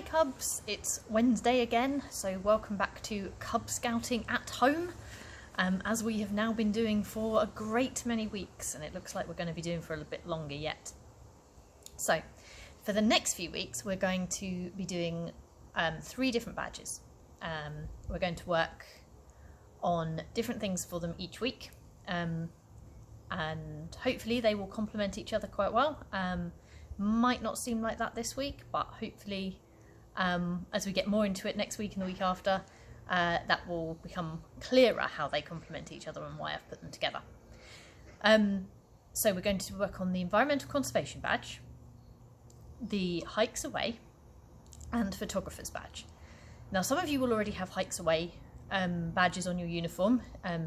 Hi Cubs, it's Wednesday again, so welcome back to Cub Scouting at home, as we have now been doing for a great many weeks, and it looks like we're going to be doing for a little bit longer yet. So, for the next few weeks we're going to be doing 3 different badges. We're going to work on different things for them each week, and hopefully they will complement each other quite well. Might not seem like that this week, but hopefully as we get more into it next week and the week after, that will become clearer how they complement each other and why I've put them together. So we're going to work on the Environmental Conservation Badge, the Hikes Away, and Photographer's Badge. Now some of you will already have Hikes Away badges on your uniform,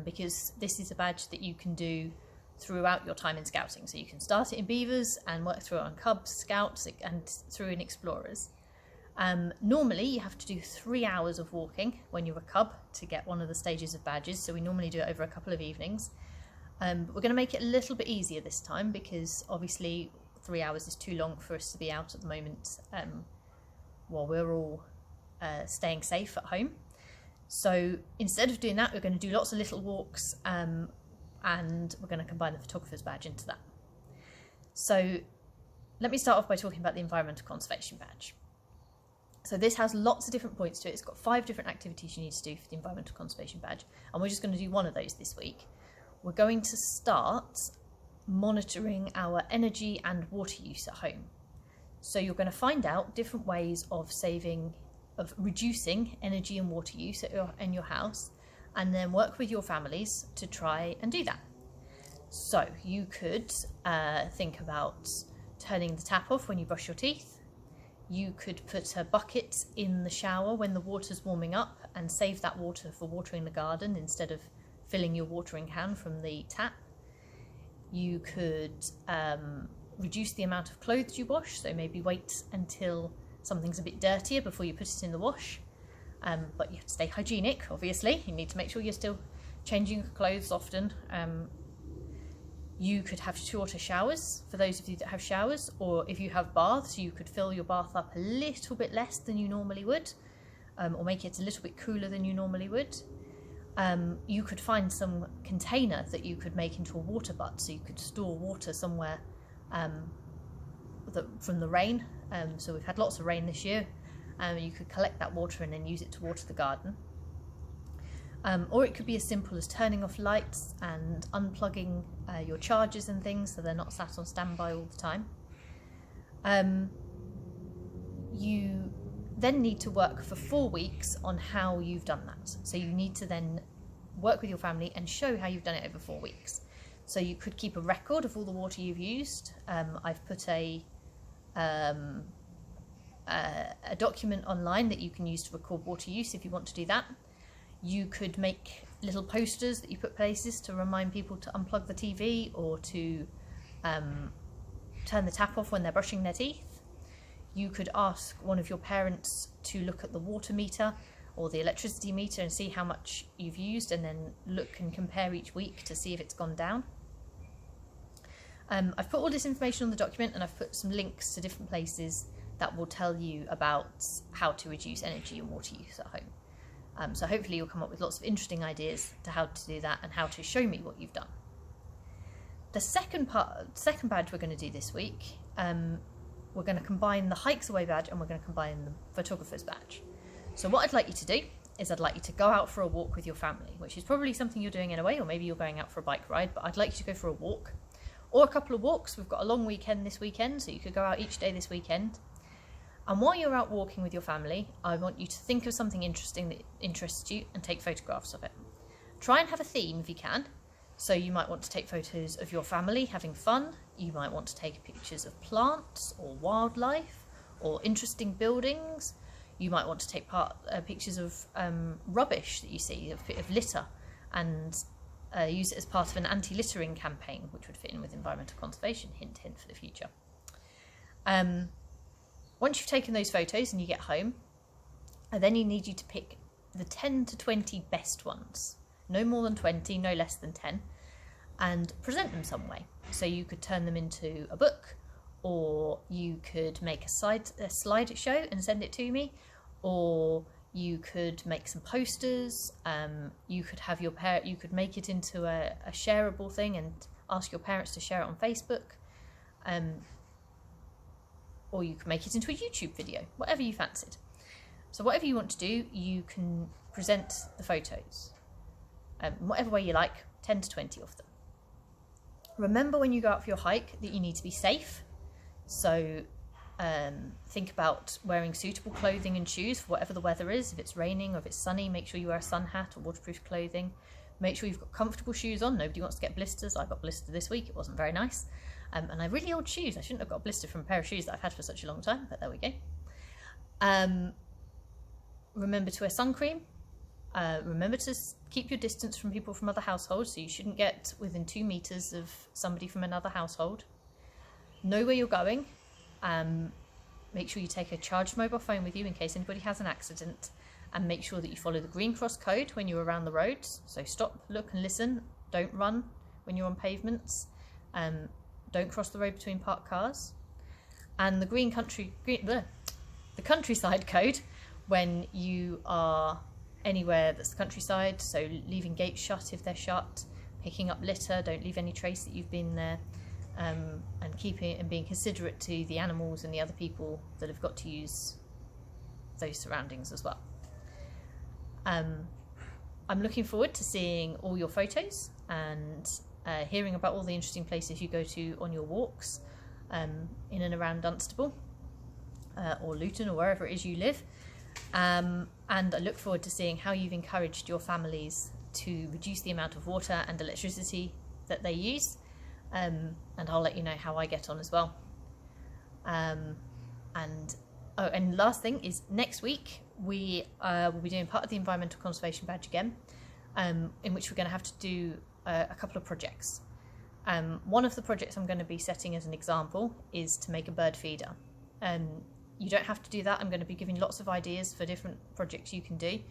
because this is a badge that you can do throughout your time in scouting. So you can start it in Beavers and work through it on Cubs, Scouts, and through in Explorers. Normally you have to do 3 hours of walking when you're a Cub to get one of the stages of badges, so we normally do it over a couple of evenings. But we're going to make it a little bit easier this time, because obviously 3 hours is too long for us to be out at the moment while we're all staying safe at home. So instead of doing that, we're going to do lots of little walks, and we're going to combine the Photographer's Badge into that. So let me start off by talking about the Environmental Conservation Badge. So this has lots of different points to it. It's got 5 different activities you need to do for the Environmental Conservation Badge, and we're just going to do one of those this week. We're going to start monitoring our energy and water use at home. So you're going to find out different ways of reducing energy and water use in your house, and then work with your families to try and do that. So you could think about turning the tap off when you brush your teeth. You could put a bucket in the shower when the water's warming up and save that water for watering the garden instead of filling your watering can from the tap. You could reduce the amount of clothes you wash, so maybe wait until something's a bit dirtier before you put it in the wash. But you have to stay hygienic, obviously. You need to make sure you're still changing your clothes often. You could have shorter showers for those of you that have showers, or if you have baths, you could fill your bath up a little bit less than you normally would, or make it a little bit cooler than you normally would. You could find some container that you could make into a water butt, so you could store water somewhere from the rain. So we've had lots of rain this year. You could collect that water and then use it to water the garden. Or it could be as simple as turning off lights and unplugging your chargers and things so they're not sat on standby all the time. You then need to work for 4 weeks on how you've done that. So you need to then work with your family and show how you've done it over 4 weeks. So you could keep a record of all the water you've used. I've put a document online that you can use to record water use if you want to do that. You could make little posters that you put places to remind people to unplug the TV or to turn the tap off when they're brushing their teeth. You could ask one of your parents to look at the water meter or the electricity meter and see how much you've used, and then look and compare each week to see if it's gone down. I've put all this information on the document, and I've put some links to different places that will tell you about how to reduce energy and water use at home. So hopefully you'll come up with lots of interesting ideas to how to do that and how to show me what you've done. The second badge we're going to do this week, we're going to combine the Hikes Away badge and we're going to combine the Photographer's Badge. So what I'd like you to do is I'd like you to go out for a walk with your family, which is probably something you're doing anyway, or maybe you're going out for a bike ride, but I'd like you to go for a walk or a couple of walks. We've got a long weekend this weekend, so you could go out each day this weekend. And while you're out walking with your family, I want you to think of something interesting that interests you and take photographs of it. Try and have a theme if you can. So you might want to take photos of your family having fun. You might want to take pictures of plants or wildlife or interesting buildings. You might want to take pictures of rubbish that you see, of litter, and use it as part of an anti-littering campaign, which would fit in with environmental conservation. Hint, hint for the future. Once you've taken those photos and you get home, then you need you to pick the 10 to 20 best ones. No more than 20, no less than 10, and present them some way. So you could turn them into a book, or you could make a slideshow and send it to me, or you could make some posters. You could have you could make it into a shareable thing and ask your parents to share it on Facebook, or you can make it into a YouTube video, whatever you fancied. So whatever you want to do, you can present the photos, whatever way you like, 10 to 20 of them. Remember when you go out for your hike that you need to be safe. So think about wearing suitable clothing and shoes for whatever the weather is. If it's raining or if it's sunny, make sure you wear a sun hat or waterproof clothing. Make sure you've got comfortable shoes on. Nobody wants to get blisters. I got blistered this week. It wasn't very nice. And I have really old shoes. I shouldn't have got a blister from a pair of shoes that I've had for such a long time, but there we go. Remember to wear sun cream. Remember to keep your distance from people from other households, so you shouldn't get within 2 meters of somebody from another household. Know where you're going. Make sure you take a charged mobile phone with you in case anybody has an accident, and make sure that you follow the Green Cross code when you're around the roads. So stop, look and listen. Don't run when you're on pavements. Don't cross the road between parked cars. And the the countryside code when you are anywhere that's the countryside, so leaving gates shut if they're shut, picking up litter, don't leave any trace that you've been there, and being considerate to the animals and the other people that have got to use those surroundings as well. I'm looking forward to seeing all your photos and hearing about all the interesting places you go to on your walks in and around Dunstable or Luton or wherever it is you live. And I look forward to seeing how you've encouraged your families to reduce the amount of water and electricity that they use, and I'll let you know how I get on as well. And last thing is, next week we will be doing part of the Environmental Conservation Badge again, in which we're going to have to do a couple of projects. One of the projects I'm going to be setting as an example is to make a bird feeder. You don't have to do that. I'm going to be giving lots of ideas for different projects you can do.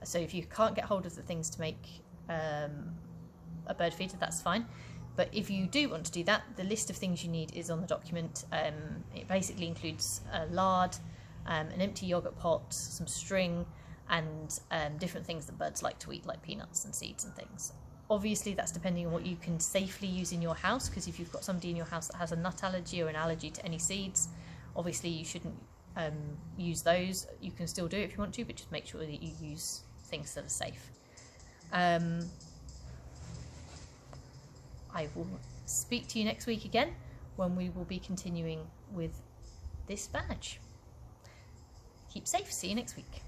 So if you can't get hold of the things to make a bird feeder, that's fine. But if you do want to do that, the list of things you need is on the document. It basically includes lard, an empty yogurt pot, some string, and different things that birds like to eat, like peanuts and seeds and things. Obviously, that's depending on what you can safely use in your house, because if you've got somebody in your house that has a nut allergy or an allergy to any seeds, obviously you shouldn't use those. You can still do it if you want to, but just make sure that you use things that are safe. I will speak to you next week again, when we will be continuing with this badge. Keep safe. See you next week.